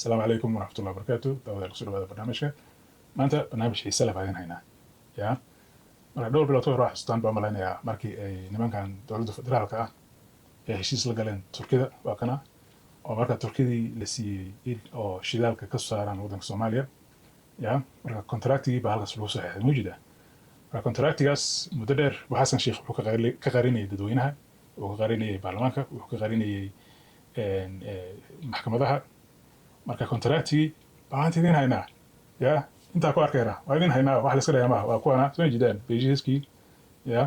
السلام عليكم ورحمة الله وبركاته. دعوة الكسور هذا برنامجك. ما أنت برنامج حي سلف هذين هنا. يا. مرة دور بلا تروح استان بعملنا يا مركي نمان كان دولة فدرال كا. هشيس لقالن تركيا وكنا. ومركا تركيا لسي أو شدال كقصة عن ودن الصومالية. يا. مركا كونتراكتي بهالك سلوسه موجودة. مركا كونتراكتي جاس مدرر وحسن شيخ كغاريني ددوينها وكغاريني برلمانك وكغاريني maxkamadaha marka contracti baan idin haynaa ya inta ku arkayna waa idin haynaa wax la iska dhayaa waa kuwana soo jidaan beejiski ya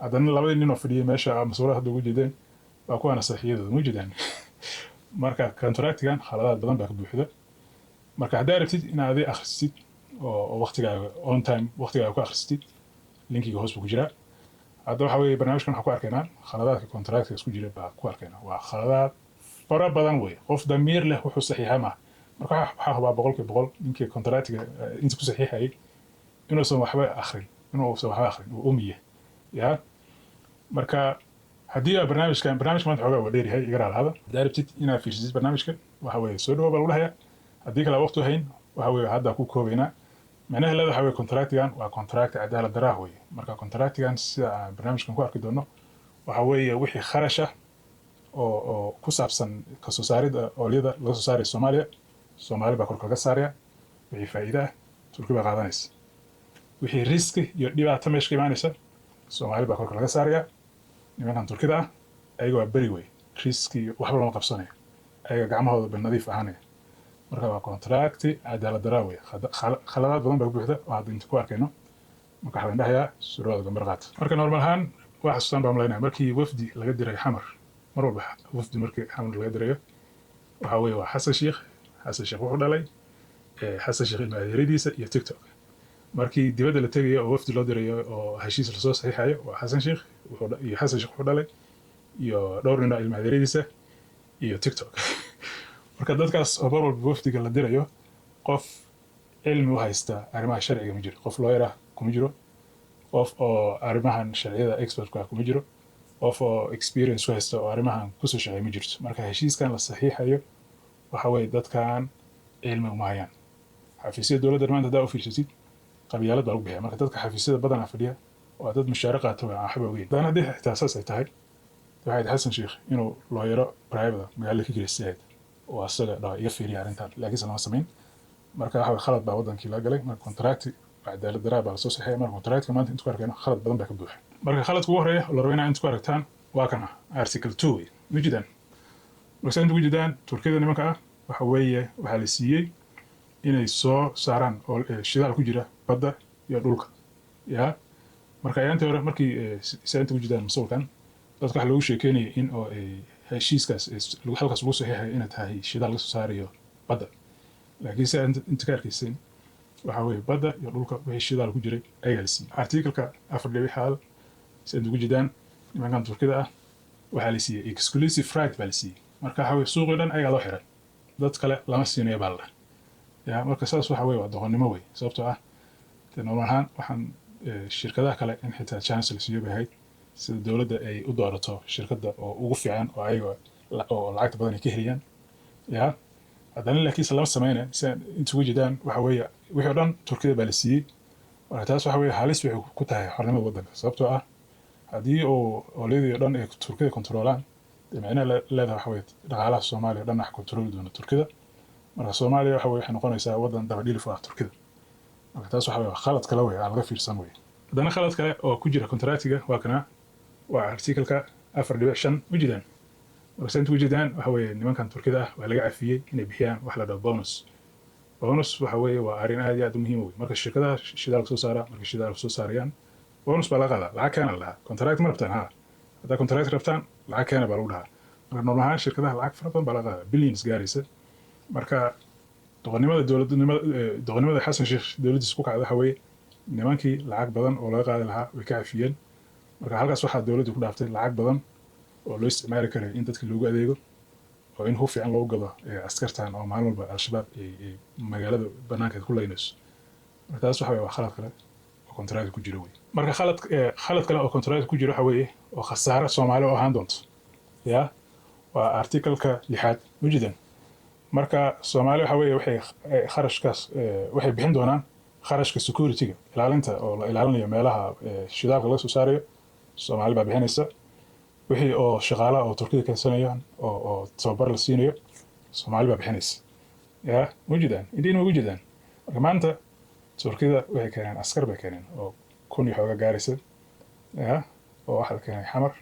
adan labadii nin oo fadhiyay meesha masuulaha ugu jeedeen waa kuwana saxiixiyada ugu jeedaan marka contractigan khaladaad badan baa ka buuxda marka hadaa rabtid inaad akhrisid oo waqtigaaga on time waqtigaaga ku akhrisid linkiga hoos ku jira hadda waxa weeye barnaamijkan waxa ku arkaynaa khaladaadka contractiga isku jira baa ku arkaynaa waa khaladaad fara badan way qof damiir leh wuxuu saxiixa ma marka waxa hubaa boqolkiiba ninkii contractiga inta ku saxiixay inuu soo waxba akhrin inuu soo waxba akhrin oo umiye ya marka hadii barnaamijkan maanta xogaa waa dheerihay iga raalaada daarabtid inaad fiirsid barnaamijkan waxa weeye soo dhawaad bal ulahay hadii kala waqti hayn waxa weeye hadda ku koobayna macnaheedu waxa weeye contractigan waa contract cadaalad darah weeye marka contractigan sida barnaamijkan ku arki doono waxa weeye wixii kharasha oo ku saabsan ka soo saarida ooliyada laga soo saaray Soomaaliya baa korka laga saaraya wixii faa'iido Turkiga baa qaadanaysa wixii risk iyo dhibaato meesha imaanaysa Soomaaliya baa korka laga saaraya nimankan Turkiga ayaga waa bari way risk iyo waxba lama qabsanayo ayaga gacmahooda nadiif ahaanaya marka waa contract cadaalad darah way khaladaad badan baa buuxda oo hadda inta ku arkayno marka waxaan dhahayaa suurada gambar qaat marka normal ahaan waxa xasuusan baa malaynaa markii wafdi laga diray xamar mar walba wafdi markii xamar laga dirayo waxa weeye waa xasan sheekh wuxuu dhalay xasan sheekh ilmaadiiradiisa iyo TikTok markii dibadda la tagayo oo wafdi loo dirayo oo heshiis la soo saxiixayo waa xasan sheekh wuxuu dhalay iyo dhowr nin ilmaadiiradiisa iyo TikTok marka dadkaas oo mar walba wafdiga la dirayo qof cilmi u haysta arrimaha sharciga ma jiro qof lawyer ah kuma jiro qof oo arrimahan sharciyada expert ka kuma jiro qof oo experience ku haysta oo arrimahan ku soo shaqeeyay ma jirto marka heshiiskan la saxiixayo waxa weeye dadkan cilmi uma hayaan xafiisyada dawladda maanta hadaa u fiirsasid qabyaalad baa lagu bixiyaa marka dadka xafiisyada badan fadhiya waa dad mushaar qaato oo waxba weyn dana hadii xitaa saas ay tahay waxay xasan sheekh inuu lawyer private magaalada ka gelisayd oo asaga dhaa iga fiiriya arrintan laakiin lama sameyn marka waxa khalad baa wadankii la galay marka contract cadaalad darah baa la soo saxiixay marka contractka maanta inta ku arkayna khalad badan baa ka buuxa marka khaladku ugu horeeya la rabo inta ku aragtaan waa kana article 2 wajidaan marka inta wajidaan Turkiyada nimanka waxa weeye waxa la siiyay inay soo saaraan oo shidaal ku jira badda iyo dhulka ya marka ayanta hore markii inta wajidaan masuulkan dadka waxa lagu sheekeynay in oo heshiiskaas lagu halkaas lagu saxiixay in tahay shidaal la soo saarayo badda laakiin inta ka arkaysan waxa weeye badda iyo dhulka wixii shidaal ku jiray ayaa la siiyay article-ka 4 inta wajidaan nimankan Turkida waxa la siiyay exclusive right baa la siiyay marka waxa weeye suuqii dhan ayaa loo xiray dad kale lama siinayo baa la ya marka saas waxa weeye waa doqonnimo weey sababtoo ah normal ahaan waxaan shirkadaha kale in xitaa chance la siiyo bay sida dawladda ay u doorato shirkadda oo ugu fiican oo ayaga oo lacag badan ka heliyaan ya haddana laakiin lama sameeyna inta wajidaan waxa weeye wixii dhan Turkida baa la siiyay marka taas waxa weeye halis waxay ku tahay xornimada waddanka sababtoo ah hadii oo leedahay dhan ay Turkida kontrolaan macnaheedu leedahay waxa weeye dhaqaalaha Soomaaliya dhan wax kontrol doona Turkida marka Soomaaliya waxa weeye noqonaysaa waddan daba dhilif ah Turkida marka taas waxa weeye khalad kale weeye aan laga fiirsan weeye haddana khalad kale oo ku jira contractiga waa kana waa article-ka 4.5 wajidaan marka inta wajidaan waxa weeye nimankan Turkida waa laga cafiyay inay bixiyaan wax la dhaho bonus waxa weeye waa arrin aad iyo aad muhiim u ah marka shirkadaha shidaal soo saara marka shidaal soo saarayaan bonus baa la qaadaa lacag kana la contract ma rabtaan hadda contract rabtaan lacag kana baa lagu dhahaa marka normal ahaan shirkadaha lacag fara badan baa la qaadaa billions gaaraysa marka doqonnimada xasan sheekh dawladdiisa ku kacday waxa weeye nimankii lacag badan oo laga qaadan lahaa way ka cafiyeen marka halkaas waxaa dawladdu ku dhaaftay lacag badan oo loo isticmaali karay in dadka loogu adeego oo in fiican loogu gado askartan oo maalin walba al-shabaab ay magaalada banaankeeda ku leynayso marka taas waxa weeye waa khalad kale oo contract ku jira weeye marka khalad kale oo contract ku jira waxa weeye oo khasaare Soomaali oo ahaan doonto ya waa article-ka 6 wajidaan marka Soomaaliya waxa weeye waxay kharashkaas waxay bixin doonaan kharashka security-ga ilaalinta oo la ilaalinayo meelaha shidaalka laga soo saarayo Soomaali baa bixinaysa wixii oo shaqaalaha oo Turkiga keensanayaan oo tababar la siinayo Soomaali baa bixinaysa ya wujidaan idin wujidaan marka maanta Turkiga waxay keeneen askar bay keeneen oo kun iyo xooga gaaraysa ya oo waxa la keenay xamar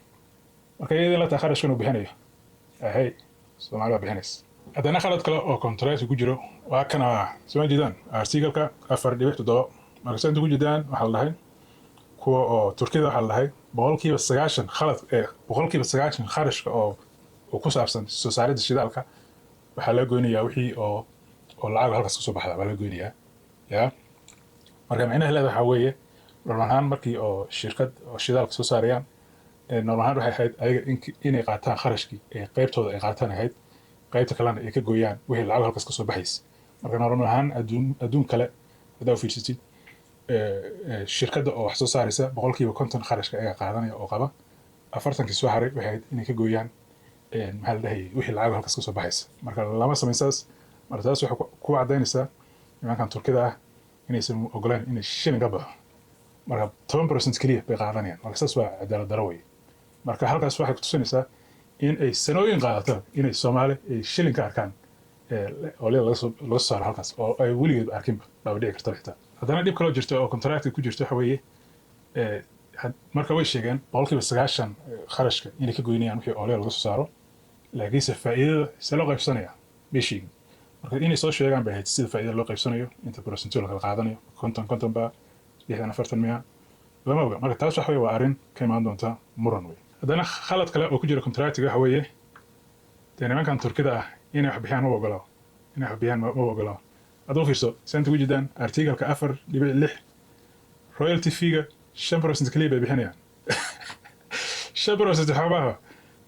marka iyadii la takharashkan uu bixinayo ahay Soomaali baa bixinaysa haddana khalad kale oo contract ku jiro waa kana soo jeedaan article-ka 4.7 marka soo ku jeedaan waxa la dhahay kuwa oo Turkiga waxa la dhahay boqolkiiba 90 khalad boqolkiiba 90 kharashka oo ku saabsan soo saaridda shidaalka waxa la goynayaa wixii oo lacag halkaas ka soo baxda waa la goynayaa ya marka macnaheedu waxa weeye normal markii oo shirkad oo shidaalka soo saarayaan normal waxay ahayd ayaga inay qaataan kharashkii ee qaybtooda ay qaataan ahayd qaybta kalena ay ka gooyaan wixii lacag halkaas ka soo baxaysa marka normal adduun kale hadaa fiirsatid shirkadda oo wax soo saaraysa boqolkiiba 50 kharashka ay qaadanaya oo qaba 40 soo haray waxay inay ka gooyaan maxaa la dhahay wixii lacag halkaas ka soo baxaysa marka lama samaysaas marka taas waxa ku cadaynaysa nimankan Turkida ah inaysan ogolaan inay shilin ka baxo marka 10% kaliya bay qaadanayaan marka saas waa cadaalad darro weeye marka halkaas waxay ku tusinaysaa in ay sanooyin qaadato inay Soomaali ay shilin ka arkaan oo laga saaro halkaas oo ay weligeed arkinba baa dhici karta xitaa haddana dhib kale jirto oo contract ku jirto waxa weeye marka way sheegeen boqolkiiba 90 kharashka inay ka goynayaan wixii oo laga soo saaro laakiinse faa'iidada se loo qaybsanaya bishii marka inay soo sheegaan bay ahayd sida faa'iidada loo qaybsanayo inta percentage laga qaadanayo konton ba 40 lama oga marka taas waxa weeye waa arrin ka imaan doonta muran weeye haddana khalad kale oo ku jira contract-ga waxa weeye nimankan Turkida ah inay wax bixiyaan ma ogolo adoo fiirso santa wujidaan article-ka 4.6 royalty fee-ga 5% kaliya bay bixinayaan 5% xabaha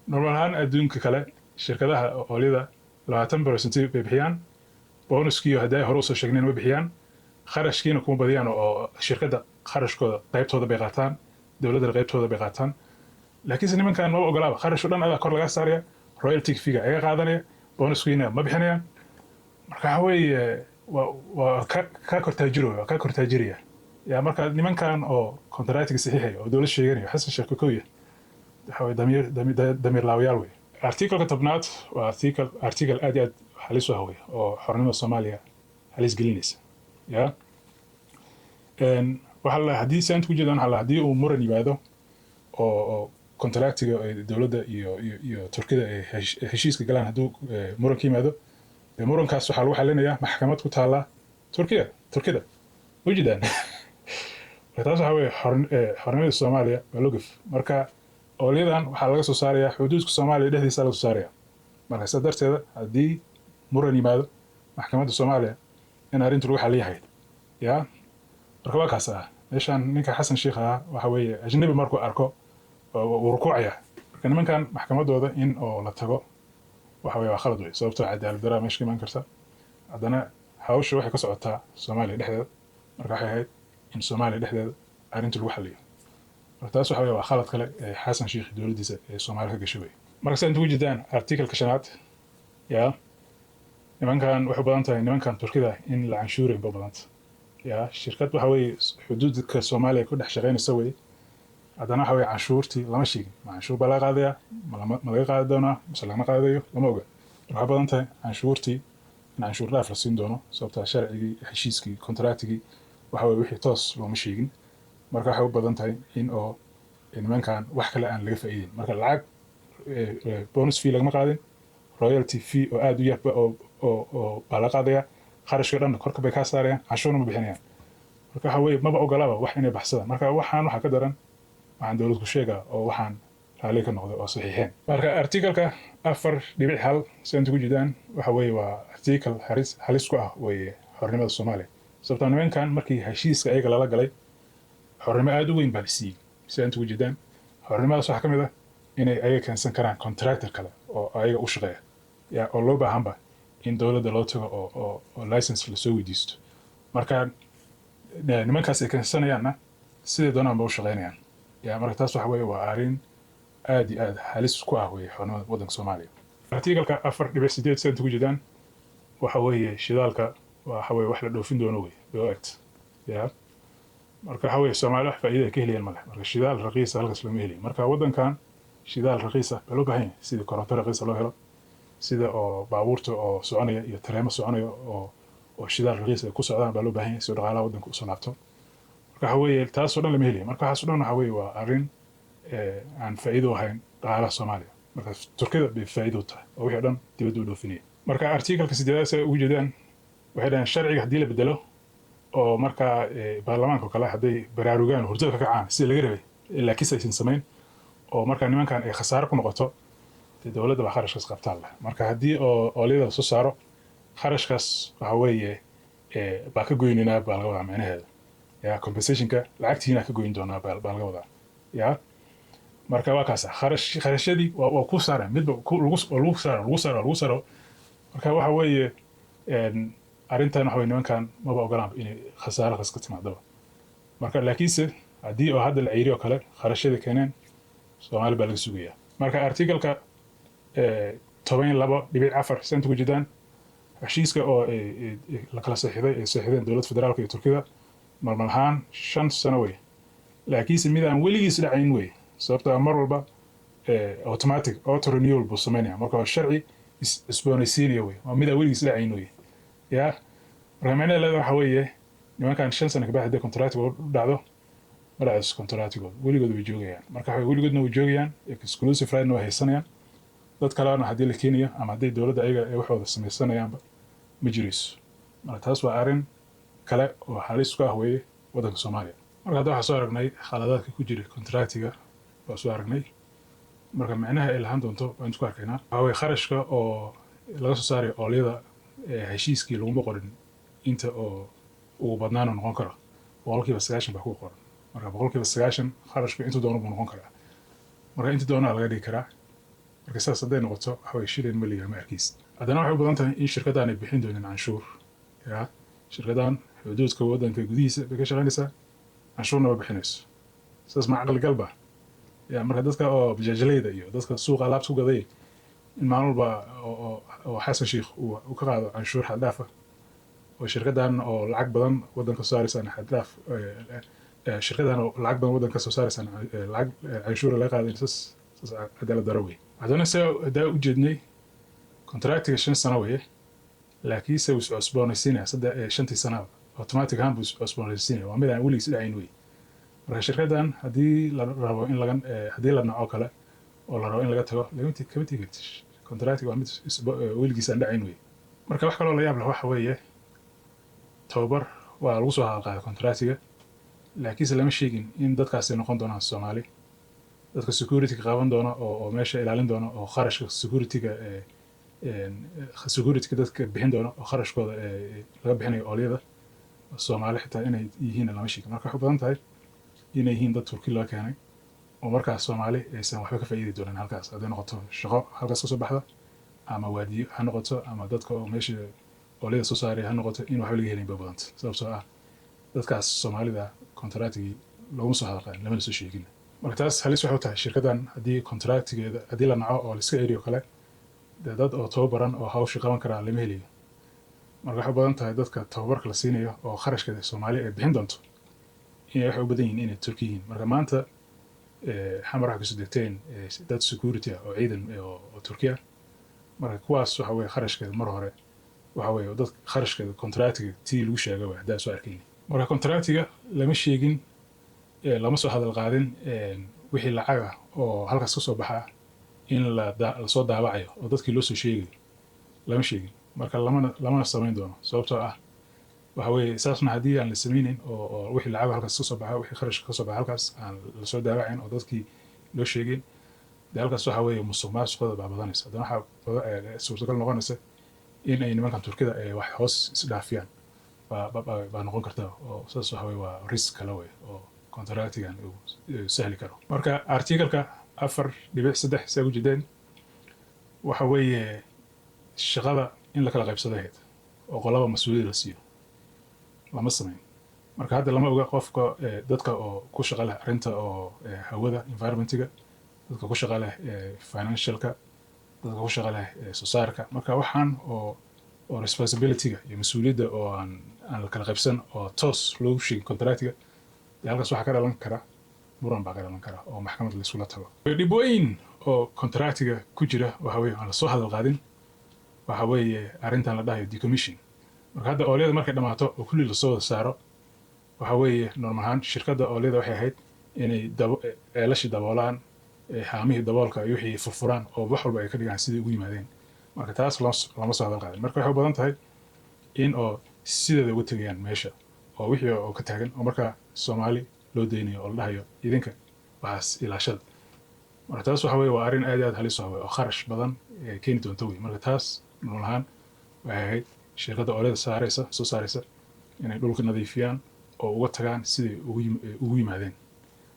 normal ahaan adduunka kale shirkadaha oolida 20% bay bixiyaan bonuskiyo haday hore soo sheegneen way bixiyaan kharashkiina kuma badiyaan oo shirkadda kharashkooda qaybtooda bay qaataan dawladda qaybtooda bay qaataan laakiin nimankan ma ogolaaba kharash dhan ayaa kor laga saaraya royalty fee-ga ay qaadanaya bonuskiina ma bixinayaan marka weeye waa ka kortaajiriya ya marka nimankan oo contract-ga saxiixay oo dawlad sheeganaya xasan sheekh kooya waxa weeye damir laawayaal weeye article-ka 10aad waa article aad iyo aad halis u ah oo xornimada Soomaaliya halis gelinaysa ya waxa la hadii sant ku jeedaan waxa hadii uu muran yimaado oo contract-ga dawladda iyo Turkida ay heshiiska galaan haduu muran ka yimaado murankaas waxa lagu xalinayaa maxkamad ku taala Turkida wujidaan taas waxa weeye xornimada Soomaaliya waa luguf marka ooliyadan waxa laga soo saarayaa xuduudka Soomaaliya dhexdiisa laga soo saarayaa marka sadarteeda hadii muran yimaado maxkamadda Soomaaliya in arrintu lagu xaliyahay ya marka waa kaas meeshan ninka xasan sheekh waxa weeye ajnabi markuu arko oo rukuucaya marka nimankan maxkamadooda in oo la tago waxa weeye waa khalad weeye sababtoo cadaalad darro meesha ka iman karta haddana hawsha waxay ka socotaa Soomaaliya dhexdeeda marka waxay ahayd in Soomaaliya dhexdeeda arrintu lagu xaliyo marka taas waxa weeye waa khalad kale xasan sheekh dawladdiisa ee Soomaaliya ka gashay weeye marka saan ugu jeedaan article-ka 5aad ya nimankan waxay badan tahay nimankan Turkida in la canshuuray badanta ya shirkad waxa weeye xuduudka Soomaaliya ku dhex shaqeynaysa weeye haddana waxa weeye canshuurtii lama sheegin canshuur baa laga qaadayaa ma laga qaadi doonaa mise lama qaadayo lama oga waxay badan tahay canshuurtii in canshuur dhaaf la siin doono sababta sharcigii heshiiskii contract-gii waxa weeye wixii toos looma sheegin marka waxay u badan tahay in oo nimankan wax kale aan laga faa'iidin marka lacag bonus fee lagama qaadin royalty fee oo aad u yar oo baa la qaadaya kharashka dhan korka bay ka saarayaan cashuurna ma bixinayaan marka waxa weeye maba ogolaaba wax inay baxsadaan marka waxaan waxa ka daran waxaan dawlad ku sheegaa oo waxaan raali ka noqday oo saxiixeen marka article-ka 4.1 saan ugu jeedaan waxa weeye waa article halis ku ah weeye xornimada Soomaaliya sababtoo nimankan markii heshiiska ayaga lala galay xornimo aad u weyn baa la siiyay saan ugu jeedaan xornimadaas waxa ka mid ah inay ayaga keensan karaan contractor kale oo ayaga u shaqeeya ya oo loo baahanba in dawladda loo tago oo license la soo weydiisto marka nimankaas ay keensanayaanna sidii doonaan ba u shaqeynayaan ya marka taas waxa weeye waa arrin aad halis ku ah weeye xornimada waddanka Soomaaliya article-ka 4.8 saan ugu jeedaan waxa weeye shidaalka waxa weeye wax la dhoofin doono wey direct ya marka waxa weeye Soomaali wax faa'iido ka helayaan male marka shidaal raqiis halkaas lama heli marka wadankan shidaal raqiis ah loo baahan yahay sida koronto raqiis loo helo sida oo baabuurta oo soconaya iyo tareemo soconaya oo shidaal raqiis ku socdaan baa loo baahan yahay si dhaqaalaha wadanka u soo laabto marka waxa weeye taas oo dhan lama heli marka waxa dhan waxa weeye waa arrin aan faa'iido ahayn dhaqaalaha Soomaaliya marka Turkida bay faa'iido tahay oo wixii dhan dibadda u dhoofinaya marka article-ka 8 ay ugu jeedaan waxay dhahan sharciga hadii la bedelo oo marka baarlamaanka kale haday baraarugaan hurdada ka kacaan si laga rabay ilaa kiis aysan samayn oo marka nimankan ay khasaaro ku noqoto dawladda baa kharashkaas qabtaan leh marka hadii oo leedahay soo saaro kharashkaas waxa weeye baa ka goynina baa laga wadaa macnaheedu ya compensationka lacagtiina ka goyn doonaa baa laga wadaa ya marka waa kaas kharashadii waa ku saaran midba lagu saaro marka waxa weeye arrintan waxa weeye nimankan maba ogolaan inay khasaaro ka timaado marka laakiinse hadii oo hadda la ciiriyo kale kharashada keeneen Soomaali baa laga sugayaa marka article-ka 12.4 sent ku jiraan heshiiska oo la kala saxiixdeen dawladda federaalka iyo Turkida marmalhaan 5 sano way laakiinse midaan weligiis dhacayn way sababtoo mar walba automatic auto renewal buu sameeyaa marka sharci isboonaysiinaya way waa midaan weligiis dhacayn way ya raamana la waxa weeye nimankan 5 sano ka bacdi contract u dhacdo maraas contractigo weligood way joogayaan marka waxay weligoodna way joogayaan exclusive right no haysanayaan dad kale hadii la keenayo ama hadii dawladda ayaga ay waxooda sameysanayaanba ma jirayso marka taas waa arrin kale oo halis ku ah weeye wadanka Soomaaliya marka hadda waxaan soo aragnay khaladaadka ku jira contractiga waa soo aragnay marka macnaha ay lahaan doonto waan isku arkaynaa waxa weeye kharashka oo laga soo saaray oolyada heshiiskii lagu qorin inta oo ugu badnaan noqon karo boqolkiiba 90 baa ku qoran marka boqolkiiba 90 kharashka inta doono buu noqon karaa marka inta doono laga dhigi karaa marka saas haday noqoto waxa weeye shilin milyan ma arkiis haddana waxay u badan tahay in shirkadahan ay bixin doonaan canshuur ya shirkadahan xuduudka wadanka gudihiisa bay ka shaqaynaysaa canshuurna ma bixinayso saas ma aqal galba ya marka dadka oo bajaajlayda iyo dadka suuqa alaab ku gaday in maalmalba oo Xasan Sheikh uu ka qaado canshuur xad dhaaf ah oo shirkadahan oo lacag badan wadanka soo saaraysan xad dhaaf shirkadahan oo lacag badan wadanka soo saaraysan lacag canshuur laga qaado saas cadaalad daro way haddana daa u jeednay contractiga 5 sano way laakiin se uu cusboonaysiinaya 5 sano automatic ahaan buu cusboonaysiinaya waa mid aan weligiis dhacayn way marka shirkadan hadii la rabo in laga hadii la naco kale oo la rabo in laga tago kama tigi contractiga waa mid weligiis aan dhacayn way marka wax kale oo la yaab leh waxa weeye tababar waa lagu soo qaaday contractiga laakiin lama sheegin in dadkaasi noqon doonaan Soomaali dadka security ka qaban doona oo meesha ilaalin doona oo kharashka security dadka bixin doona oo kharashkooda laga bixinayo oolyada Soomaali xitaa inay yihiin lama sheegin marka waxa badan tahay inay yihiin dad Turki loo keenay oo markaas Soomaali aysan waxba ka faa'iidi doonaan halkaas haday noqoto shaqo halkaas ka soo baxda ama waadiyo ha noqoto ama dadka oo meesha oolyada soo saaray ha noqoto in waxba laga helin badan sababtoo ah dadkaas Soomaalida contractiga lagu soo hadalqaan lama soo sheegin marka taas halis waxay tahay shirkadan hadii contractigeeda hadii la naco oo la iska eriyo kale dad oo tababaran oo hawsha qaban kara lama heliyo marka waxa badan tahay dadka tababarka la siinayo oo kharashkeeda Soomaali ay bixin doonto inay wax u badan yihiin inay Turki yihiin marka maanta xamar waxa ku soo degteen dad security oo ciidan oo Turkiya marka kuwaas waxa weeye kharashkeeda mar hore waxa weeye dad kharashkeeda contractiga tii lagu sheegay waa hadaa soo arkay marka contractiga lama sheegin lama soo hadal qaadin wixii lacag ah oo halkaas ka soo baxa in la soo daawacayo oo dadkii loo soo sheegay lama sheegin marka lama sameyn doono sababtoo ah waxa weeye saasna hadii aan la sameeynin oo wixii lacag halkaas ka soo baxa wixii kharash ka soo baxa halkaas aan la soo daawacin oo dadkii loo sheegin halkaas waxa weeye musuqmaasuqada baa badanaysa haddana waxa suurtagal noqonaysa in ay nimankan Turkida ay wax hoos isdhaafiyaan baa noqon karta oo saas waxa weeye waa risk kale weeye oo contractigan uu sahli karo marka article-ka 4.3 say u jeedeen waxa weeye shaqada in la kala qaybsado oo qolaba mas'uuliyad la siiyo lama sameyn marka hadda lama oga qofka dadka oo ku shaqo leh arinta oo hawada environmentiga dadka ku shaqo leh financialka dadka ku shaqo leh soo saarka marka waxaan oo oo responsibility-ga iyo mas'uuliyadda oo aan la kala qaybsan oo toos loogu sheegin contractiga halkaas waxaa ka dhalan kara muran baa ka dhalan kara oo maxkamad la iskula tago dhib weyn oo contractiga ku jira waxa weeye aan la soo hadal qaadin waxa weeye arrintan la dhahayo decommission marka hadda oolyada markay dhamaato oo kulli la soo wada saaro waxa weeye normal ahaan shirkadda oolyada waxay ahayd inay ceelashii daboolaan haamihii daboolka iyo wixii furfuraan oo wax walba ay ka dhigaan sidii ugu yimaadeen marka taas lama soo hadal qaadin marka waxay u badan tahay in oo sideeda uga tegayaan meesha oo wixii oo ka taagan oo marka Soomaali loo deynayo oo la dhahayo idinka waxaas ilaashada marka taas waxa weeye waa arrin aad iyo aad halis ah oo kharash badan keeni doonto wey marka taas normal ahaan waxay ahayd shirkadda oolyada soo saaraysa inay dhulka nadiifiyaan oo uga tagaan sidii ugu yimaadeen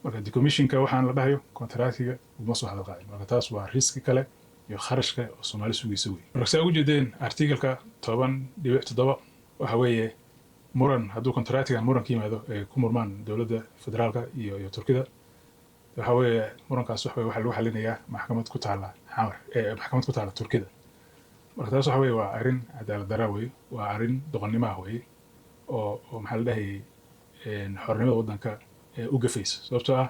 marka decommissionka waxaan la dhahayo contractiga uma soo hadal qaadin marka taas waa riski kale iyo kharashka oo Soomaali sugaysa wey marka saa ugu jeedeen article-ka 10.7 waxa weeye muran hadduu contractiga muran ka yimaado ay ku murmaan dowladda federaalka iyo Turkida waxa weeye murankaas waxa lagu xalinayaa maxkamad ku taala xamar maxkamad ku taala Turkida marka taas waxa weeye waa arrin cadaalad darro wey waa arrin doqonnimo ah wey oo maxaa la dhahayay xornimada waddanka u gafaysa sababtoo ah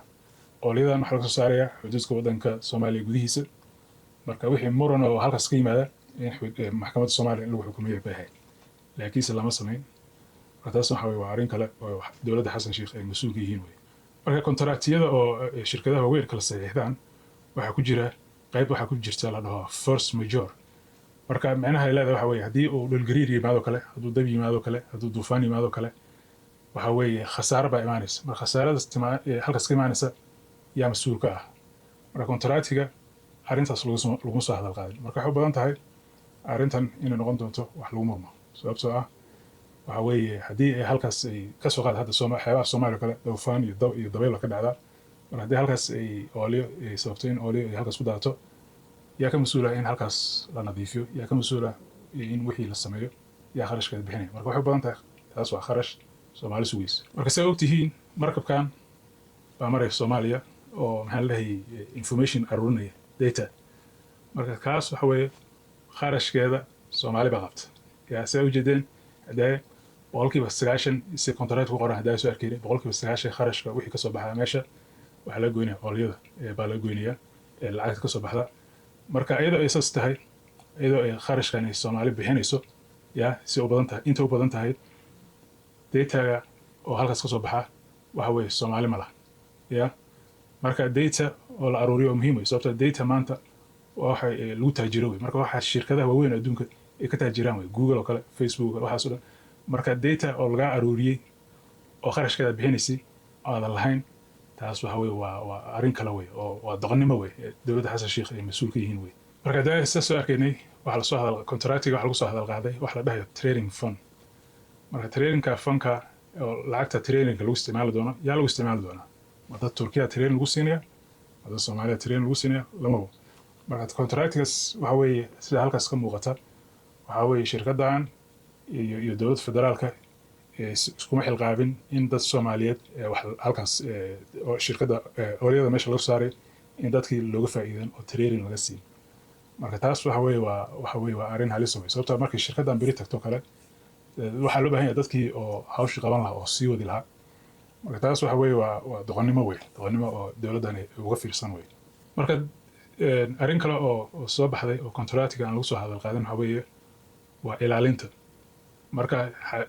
oolyadan waxa laga soo saarayaa xuduudka waddanka Soomaaliya gudihiisa marka wixii muran oo halkaas ka yimaada in maxkamadda Soomaaliya in lagu xukumiyo bay ahayd laakiinse lama samayn marka taas waxa weeye waa arrin kale oo dowladda Xasan Sheikh ay mas'uul ka yihiin wey marka contractiyada oo shirkadaha waaweyn kala saxiixdaan waxa ku jira qayb waxa ku jirta la dhaho force majeure marka macnaha ay leedahay waxa weeye haddii uu dhulgariir yimaado kale hadduu dab yimaado kale hadduu duufaan yimaado kale waxa weeye khasaaro baa imaanaysa marka khasaaradaas halkaas ka imaanaysa yaa mas'uul ka ah marka contractiga arrintaas lagu soo hadal qaadin marka waxay u badan tahay arrintan inay noqon doonto wax lagu murmo sababtoo ah waxa weeye haddii ay halkaas ay ka soo qaad hadda xeebaha Soomaaliya kale duufaan iyo dabayl ka dhacda marka haddii halkaas ay oolyo ay sababto in oolyo ay halkaas ku daato yaa ka mas'uula in halkaas la nadiifiyo yaa ka mas'uula in wixii la sameeyo yaa kharashkeeda bixinaya marka waxay u badan tahay taas waa kharash Soomaali sugaysa marka saa ogtihiin markabkan baa maray Soomaaliya oo maxaa la dhahay information aruurinaya data marka kaas waxa weeye kharashkeeda Soomaali baa qabta yaa saa u jeedeen hadee boqolkiiba 90 si contract ku qoran hadee soo arkayay boqolkiiba 90 kharashka wixii ka soo baxay meesha waxa la goynaa oolyada baa la goynaya lacagta ka soo baxda marka iyadoo ay saas tahay iyadoo ay kharashkan ay Soomaali bixinayso yaa si u badan tahay inta u badan tahay data oo halkaas ka soo baxa waxa weeye Soomaali ma laha yaa marka data oo la aruuriyo muhiim ah sababtoo data maanta waxa lagu taajiro wey marka waxa shirkadaha waaweyn adduunka ay ka taajiraan wey Google oo kale Facebook waxaas oo dhan marka data oo laga aruuriyay oo kharashkeeda bixinaysay aan lahayn taas waxa weeye waa arrin kale wey oo waa doqonnimo wey dowladda Xasan Sheikh ay mas'uul ka yihiin wey marka daas soo arkaynay waxa la soo hadal contractiga waxa lagu soo hadal qaaday waxa la dhahayo trading fund marka tradingka funka oo lacagta tradingka lagu isticmaali doono yaa lagu isticmaali doonaa dad Turkiya trading lagu siinaya dad Soomaaliya trading lagu siinaya lama marka contractigas waxa weeye sida halkaas ka muuqata waxa weeye shirkaddan iyo dowladda federaalka iskuma xilqaabin in dad Soomaaliyeed wax halkaas oo shirkadda oolyada meesha lagu saaray in dadkii looga faa'iideen oo trading laga siin marka taas waxa weeye waa arrin halis ah sababtoo markii shirkaddan biri tagto kale waxa loo baahan yahay dadkii oo hawshii qaban lahaa oo sii wadi lahaa marka taas waxa weeye waa doqonnimo oo dowladdan uga fiirsan wey marka arrin kale oo soo baxday oo contractiga aan lagu soo hadal qaadan waxa weeye waa ilaalinta marka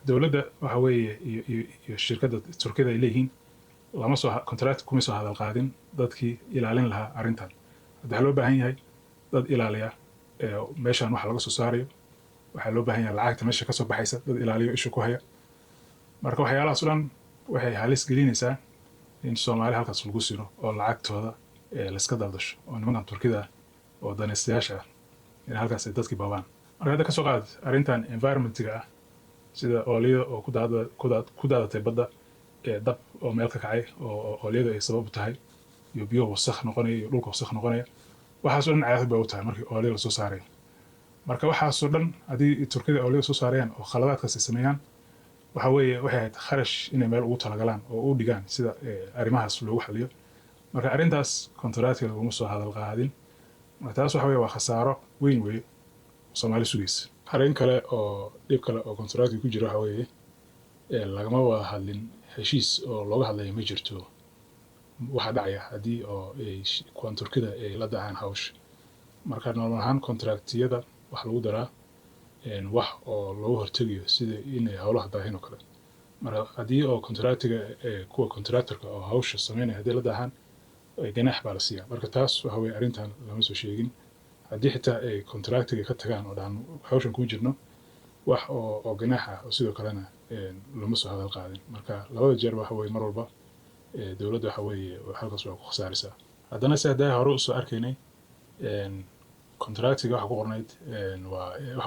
dowladda waxa weeye iyo shirkadda Turkida ay leeyihiin lama soo contract kuma soo hadal qaadin dadkii ilaalin lahaa arrintan waxa loo baahan yahay dad ilaaliya meeshan waxa laga soo saarayo waxa loo baahan yahay lacagta meesha ka soo baxaysa dad ilaaliyo isha ku haya marka waxyaalahaas dhan waxay halis gelinaysaa in Soomaali halkaas lagu siro oo lacagtooda la iska daldasho oo nimankan Turkida oo danaystayaasha in halkaas ay dadkii baabaan marka hadda ka soo qaad arrintan environment-ga ah sida oolyada oo ku daadatay badda dab oo meel ka kacay oo oolyada ay sabab u tahay iyo biyo wasakh noqonaya iyo dhulka wasakh noqonaya waxaas dhan cayaad bay u tahay markii oolyada la soo saaray marka waxaas dhan haddii Turkida oolyada soo saarayaan oo khaladaadkaas ay sameeyaan waxa weeye waxay ahayd kharash inay meel ugu talagalaan oo u dhigaan sida arrimahaas loogu xaliyo marka arrintaas contractiga laguma soo hadal qaadin marka taas waxa weeye waa khasaaro weyn wey Soomaali sugaysa arrin kale oo dhib kale oo contractiga ku jira waxa weeye lagama wada hadlin heshiis oo looga hadlayo ma jirto waxa dhacaya haddii oo kuwan Turkida ay la dacaan hawsha. Marka normal ahaan contractiyada waxa lagu daraa wax oo looga hortegayo sida inay hawlaha daahin oo kale. Marka haddii oo contractiga kuwa contractorka oo hawsha sameynaya haddii la daahaan ganaax baa la siiyaa. Marka taas waxa weeye arrintan lama soo sheegin. haddii xitaa ay contractiga ka tagaan oo dhahan hawshan kuma jirno wax oo ganaax ah oo sidoo kalena lama soo hadal qaadin. Marka labada jeer waxa weeye mar walba dowladda waxa weeye halkaas waa ku khasaaraysaa. Haddana si hadday hore u soo arkaynay contractiga waxa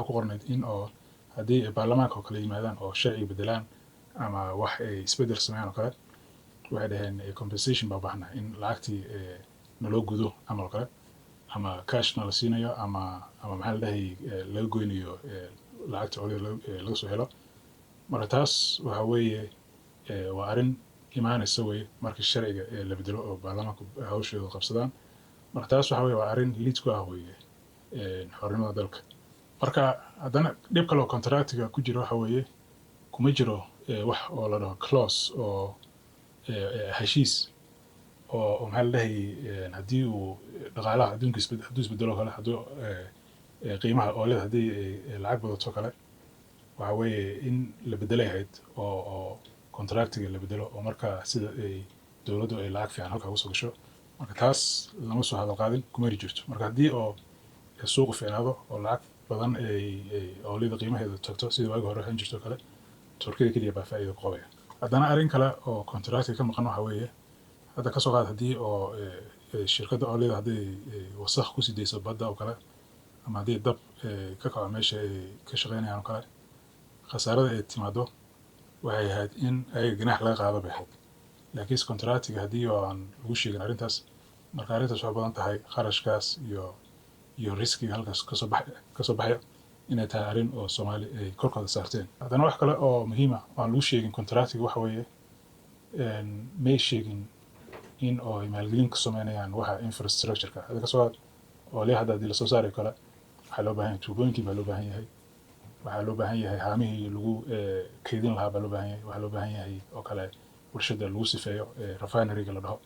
ku qornayd in oo haddii baarlamaanka oo kale yimaadaan oo sharci bedelaan ama wax ay isbedel sameeyaan oo kale waxay dhaheen compensation baa baahnaa in lacagtii naloo gudo ama kale ama cash na la siinayo ama maxaa la dhahay laga goynayo lacagta olida laga soo helo. Marka taas waxa weeye waa arrin imaanaysa weeye markii sharciga la bedelo oo baarlamaanku hawshooda qabsadaan. Marka taas waxa weeye waa arrin liid ku ah weeye xornimada dalka. Marka haddana dhib kale oo contractiga ku jira waxa weeye kuma jiro wax oo la dhaho clause oo heshiis oo maxaa la dhahay haddii uu dhaqaalaha adduunka hadduu isbedelo kale hadduu qiimaha oolada haddii lacag badato kale waxa weeye in la bedelay ahayd oo contractiga la bedelo oo marka sida dowladdu ay lacag fiican halkaa usoo gasho. Marka taas lama soo hadal qaadin kuma jirto. Marka haddii oo suuqu fiicnaado oo lacag badan oolida qiimaheedu tagto sida waagi hore ahaan jirto kale Turkida kaliya baa faa'iido ku qabaya. Haddana arrin kale oo contractiga ka maqan waxa weeye hadda ka soo qaad haddii oo shirkadda oolida haddii wasakh ku sii deyso badda oo kale ama haddii dab ka kaco meesha ay ka shaqeynayaan oo kale khasaarada ay timaado waxay ahayd in ay ganaax laga qaado bay ahayd. laakiin contractiga haddii aan lagu sheegin arrintaas marka arrintaas waxay badan tahay kharashkaas iyo riskiga halkaas ka soo baxaya inay tahay arrin oo Soomaali ay korkooda saarteen. Haddana wax kale oo muhiim ah aan lagu sheegin contractiga waxa weeye may sheegin in oo maalgelin ka sameynayaan waxa infrastructure-ka. Hadda ka soo qaad oo hadda haddii la soo saari kale waxaa loo baahan yahay tuubooyinkii baa loo baahan yahay. Waxaa loo baahan yahay haamihii lagu kaydin lahaa baa loo baahan yahay. Waxaa loo baahan yahay oo kale warshada lagu sifeeyo refinery-ga la dhaho.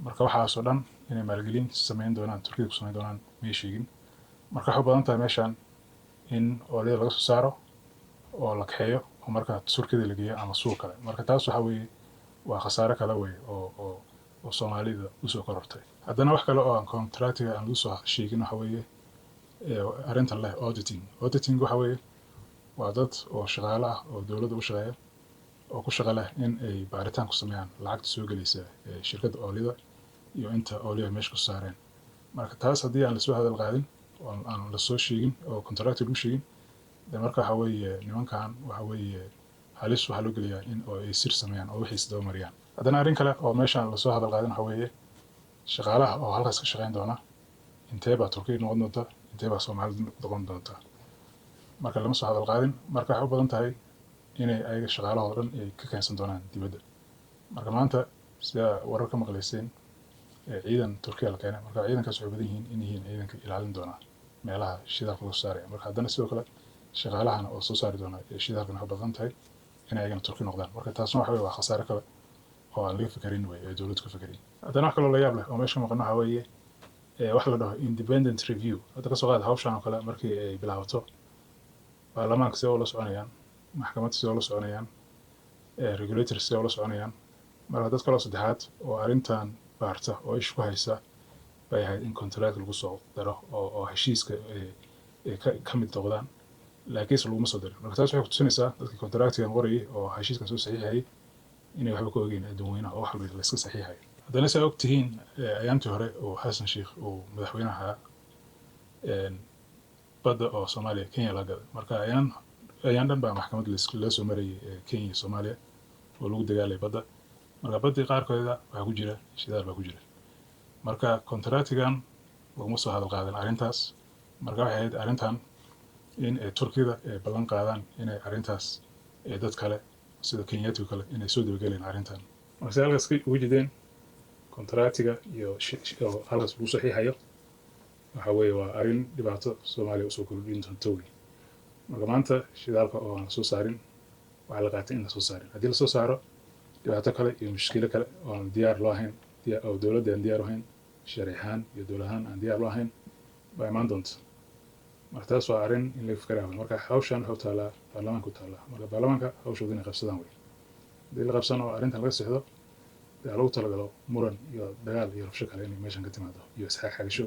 Marka waxaasoo dhan inay maalgelin sameyn doonaan Turkida ku sameyn doonaan may sheegin. Marka waxay badan tahay meeshan in oolida laga soo saaro oo la kaxeeyo oo marka Turkida la geeyo ama suuq kale. Marka taas waxa weeye waa khasaare kale weeye oo Soomaalida u soo korortay. Haddana wax kale oo aan contractiga aan lagu soo sheegin waxa weeye arrintan leh auditing. Auditing waxa weeye waa dad oo shaqaale ah oo dowladda u shaqeeya oo ku shaqo leh in ay baaritaan ku sameeyaan lacagta soo gelaysa shirkadda oolida iyo inta oolida meesha ku saareen. Marka taas haddii aan la soo hadal qaadin oo aan la soo sheegin oo contractiga lagu sheegin marka waxa weeye nimankan waxa weeye halis waxa loo geliyaa in oo ay sir sameeyaan oo wixii isdaba mariyaan. Haddana arrin kale oo meeshan la soo hadal qaadin waxa weeye shaqaalaha oo halkaas ka shaqeyn doona intee baa Turkiga noqon doonta intee baa Soomaalida noqon doonta. Marka lama soo hadal qaadin marka waxay u badan tahay inay ayaga shaqaalahooda dhan ay ka keensan doonaan dibadda. Marka maanta sida warar ka maqlayseen ciidan Turkiga la keenay marka ciidankaas waxay badan yihiin in yihiin ciidanka ilaalin doona meelaha shidaalka lagu saaraya. Marka haddana sidoo kale shaqaalahana oo soo saari doona shidaalkan waxay badan tahay in ayagana Turki noqdaan. Marka taasna waxa weeye waa khasaare kale oo aan laga fikirin weeye dowladdu ka fikirin. Haddana wax kaloo la yaab leh oo meesha maqan waxa weeye wax la dhaho independent review. Hadda ka soo qaad hawshan oo kale markii ay bilaabato baarlamaanka sidoo la soconayaan maxkamadda sidoo la soconayaan regulators sidoo la soconayaan. Marka dad kale saddexaad oo arrintan baarta oo ish ku haysa bay ahayd in contract lagu soo daro oo heshiiska ka mid noqdaan laakiin laguma soo darin. Marka taas waxay ku tusinaysaa dadkii contractigan qorayay oo heshiiskan soo saxiixayay inay waxba ka ogeyn dadweynaha oo wax walba la iska saxiixayo. Haddana saa ogtihiin ayaantii hore oo Xasan Sheikh uu madaxweynaha badda oo Soomaaliya Kenya la gaday. Marka ayaan dhan baa maxkamad la soo marayay Kenya iyo Soomaaliya oo lagu dagaalay badda. Marka badda qaarkooda waxa ku jira shidaal baa ku jira. Marka contractigan laguma soo hadal qaadan arrintaas. Marka waxay ahayd arrintan in Turkida ay ballan qaadaan inay arrintaas dad kale sida Kenyaati kale inay soo dabageleen arrintan. Marka halkaas ugu jideen contractiga iyo halkaas lagu saxiixayo waxa weeye waa arrin dhibaato Soomaaliya u soo kordhin doonta weeye. marka maanta shidaalka oo aan la soo saarin waxaa la qaatay in la soo saarin haddii la soo saaro dhibaato kale iyo mushkilo kale oo aan diyaar loo ahayn oo dowladda aan diyaar u ahayn sharci ahaan iyo dowlad ahaan aan diyaar loo ahayn baa imaan doonta marka taas waa arrin in laga fikraa marka hawshan waxay u taallaa baarlamaanka u taallaa marka baarlamaanka hawshooda inay qabsadaan wey haddii la qabsan oo arrintan laga sixdo dee lagu talagalo muran iyo dagaal iyo rabsho kale inay meeshan ka timaado iyo isxaaxagisho